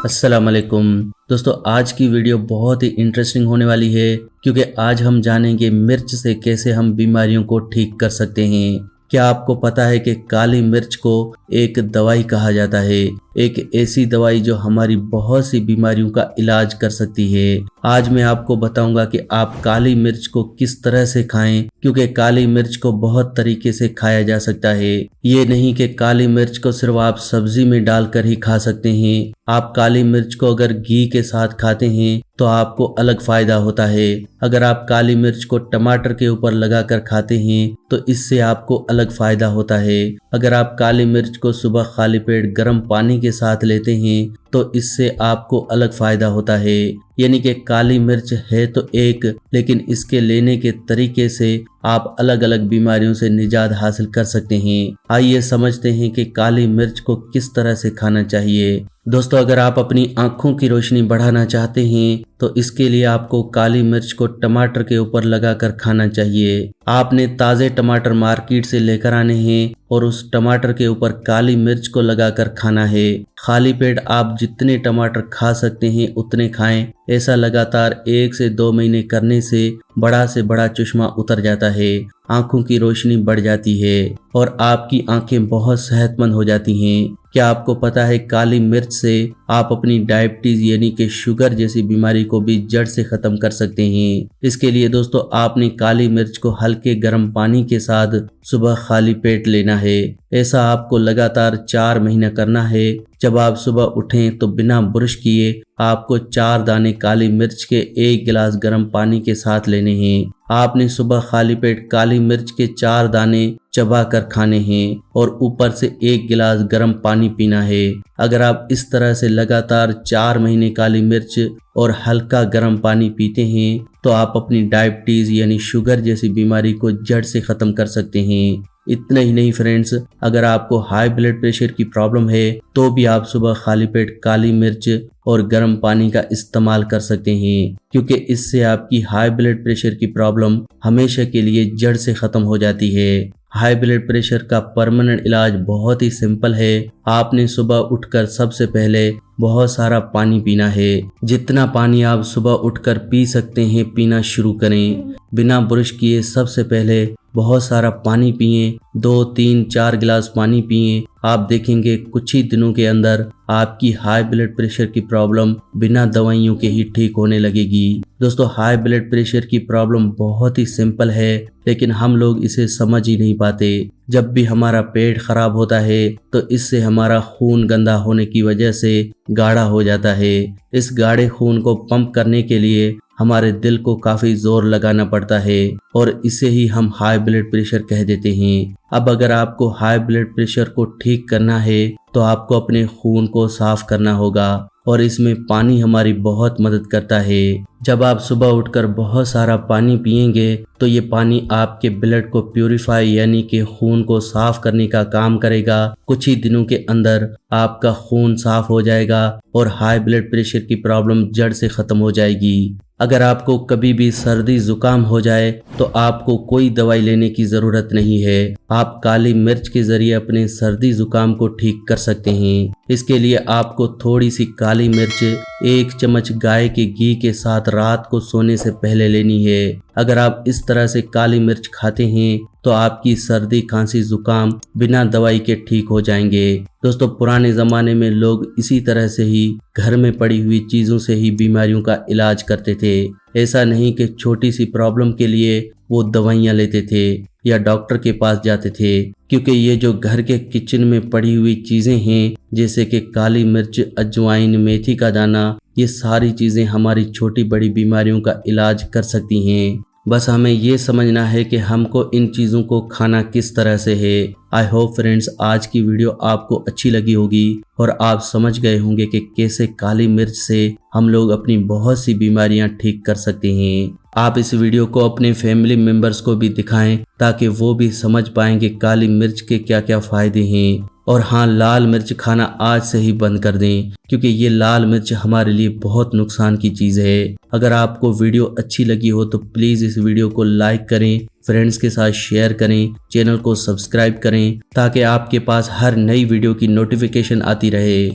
अस्सलाम वालेकुम दोस्तों, आज की वीडियो बहुत ही इंटरेस्टिंग होने वाली है क्योंकि आज हम जानेंगे मिर्च से कैसे हम बीमारियों को ठीक कर सकते हैं। क्या आपको पता है कि काली मिर्च को एक दवाई कहा जाता है, एक ऐसी दवाई जो हमारी बहुत सी बीमारियों का इलाज कर सकती है। आज मैं आपको बताऊंगा कि आप काली मिर्च को किस तरह से खाएं, क्योंकि काली मिर्च को बहुत तरीके से खाया जा सकता है। ये नहीं कि काली मिर्च को सिर्फ आप सब्जी में डालकर ही खा सकते हैं। आप काली मिर्च को अगर घी के साथ खाते हैं तो आपको अलग फायदा होता है। अगर आप काली मिर्च को टमाटर के ऊपर लगाकर खाते हैं तो इससे आपको अलग फायदा होता है। अगर आप काली मिर्च को सुबह खाली पेट गर्म पानी के साथ लेते हैं तो इससे आपको अलग फायदा होता है। यानी कि काली मिर्च है तो एक, लेकिन इसके लेने के तरीके से आप अलग अलग बीमारियों से निजात हासिल कर सकते हैं। आइए समझते हैं कि काली मिर्च को किस तरह से खाना चाहिए। दोस्तों, अगर आप अपनी आंखों की रोशनी बढ़ाना चाहते हैं तो इसके लिए आपको काली मिर्च को टमाटर के ऊपर लगाकर खाना चाहिए। आपने ताज़े टमाटर मार्केट से लेकर आने हैं और उस टमाटर के ऊपर काली मिर्च को लगाकर खाना है। खाली पेट आप जितने टमाटर खा सकते हैं उतने खाएं। ऐसा लगातार 1 से 2 महीने करने से बड़ा चश्मा उतर जाता है, आंखों की रोशनी बढ़ जाती है और आपकी आंखें बहुत सेहतमंद हो जाती हैं। क्या आपको पता है काली मिर्च से आप अपनी डायबिटीज यानी कि शुगर जैसी बीमारी को भी जड़ से खत्म कर सकते हैं। इसके लिए दोस्तों आपने काली मिर्च को हल्के गर्म पानी के साथ सुबह खाली पेट लेना है। ऐसा आपको लगातार 4 महीना करना है। जब आप सुबह उठें तो बिना ब्रश किए आपको 4 दाने काली मिर्च के 1 गिलास गर्म पानी के साथ लेने हैं। आपने सुबह खाली पेट काली मिर्च के 4 दाने चबा कर खाने हैं और ऊपर से 1 गिलास गर्म पानी पीना है। अगर आप इस तरह से लगातार 4 महीने काली मिर्च और हल्का गर्म पानी पीते हैं तो आप अपनी डायबिटीज यानी शुगर जैसी बीमारी को जड़ से खत्म कर सकते हैं। इतना ही नहीं फ्रेंड्स, अगर आपको हाई ब्लड प्रेशर की प्रॉब्लम है तो भी आप सुबह खाली पेट काली मिर्च और गर्म पानी का इस्तेमाल कर सकते हैं, क्योंकि इससे आपकी हाई ब्लड प्रेशर की प्रॉब्लम हमेशा के लिए जड़ से खत्म हो जाती है। हाई ब्लड प्रेशर का परमानेंट इलाज बहुत ही सिंपल है। आपने सुबह उठकर सबसे पहले बहुत सारा पानी पीना है। जितना पानी आप सुबह उठकर पी सकते हैं पीना शुरू करें। बिना ब्रश किए सबसे पहले बहुत सारा पानी पिएं, 2, 3, 4 गिलास पानी पिएं। आप देखेंगे कुछ ही दिनों के अंदर आपकी हाई ब्लड प्रेशर की प्रॉब्लम बिना दवाइयों के ही ठीक होने लगेगी। दोस्तों, हाई ब्लड प्रेशर की प्रॉब्लम बहुत ही सिंपल है, लेकिन हम लोग इसे समझ ही नहीं पाते। जब भी हमारा पेट खराब होता है तो इससे हमारा खून गंदा होने की वजह से गाढ़ा हो जाता है। इस गाढ़े खून को पंप करने के लिए हमारे दिल को काफी जोर लगाना पड़ता है और इसे ही हम हाई ब्लड प्रेशर कह देते हैं। अब अगर आपको हाई ब्लड प्रेशर को ठीक करना है तो आपको अपने खून को साफ करना होगा और इसमें पानी हमारी बहुत मदद करता है। जब आप सुबह उठकर बहुत सारा पानी पिएंगे तो ये पानी आपके ब्लड को प्यूरिफाई यानी कि खून को साफ करने का काम करेगा। कुछ ही दिनों के अंदर आपका खून साफ हो जाएगा और हाई ब्लड प्रेशर की प्रॉब्लम जड़ से खत्म हो जाएगी। अगर आपको कभी भी सर्दी जुकाम हो जाए तो आपको कोई दवाई लेने की जरूरत नहीं है। आप काली मिर्च के जरिए अपने सर्दी जुकाम को ठीक कर सकते हैं। इसके लिए आपको थोड़ी सी काली मिर्च 1 चम्मच गाय के घी के साथ रात को सोने से पहले लेनी है। अगर आप इस तरह से काली मिर्च खाते हैं तो आपकी सर्दी खांसी जुकाम बिना दवाई के ठीक हो जाएंगे। दोस्तों, पुराने ज़माने में लोग इसी तरह से ही घर में पड़ी हुई चीज़ों से ही बीमारियों का इलाज करते थे। ऐसा नहीं कि छोटी सी प्रॉब्लम के लिए वो दवाइयाँ लेते थे या डॉक्टर के पास जाते थे, क्योंकि ये जो घर के किचन में पड़ी हुई चीज़ें हैं जैसे कि काली मिर्च, अजवाइन, मेथी का दाना, ये सारी चीज़ें हमारी छोटी बड़ी बीमारियों का इलाज कर सकती हैं। बस हमें ये समझना है कि हमको इन चीज़ों को खाना किस तरह से है। आई होप फ्रेंड्स आज की वीडियो आपको अच्छी लगी होगी और आप समझ गए होंगे कि कैसे काली मिर्च से हम लोग अपनी बहुत सी बीमारियां ठीक कर सकते हैं। आप इस वीडियो को अपने फैमिली मेंबर्स को भी दिखाएं ताकि वो भी समझ पाएंगे काली मिर्च के क्या क्या फ़ायदे हैं। और हाँ, लाल मिर्च खाना आज से ही बंद कर दें, क्योंकि ये लाल मिर्च हमारे लिए बहुत नुकसान की चीज़ है। अगर आपको वीडियो अच्छी लगी हो तो प्लीज़ इस वीडियो को लाइक करें, फ्रेंड्स के साथ शेयर करें, चैनल को सब्सक्राइब करें ताकि आपके पास हर नई वीडियो की नोटिफिकेशन आती रहे।